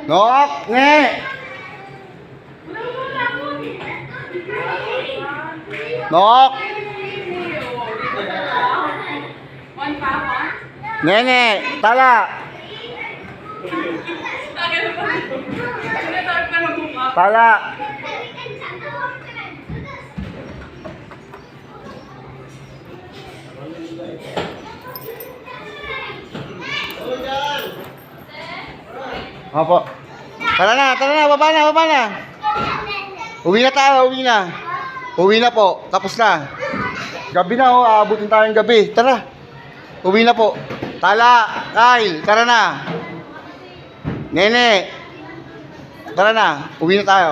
Nok, nge. Nok. Nene, tala. Tala. Opo. Tara na, baba na. Uwi na tayo, uwi na. Uwi na po, tapos na. Gabi na oh, aabutin tayong gabi. Tara. Uwi na po. Tala, Kyle, tara na. Nene. Tara na, uwi na tayo.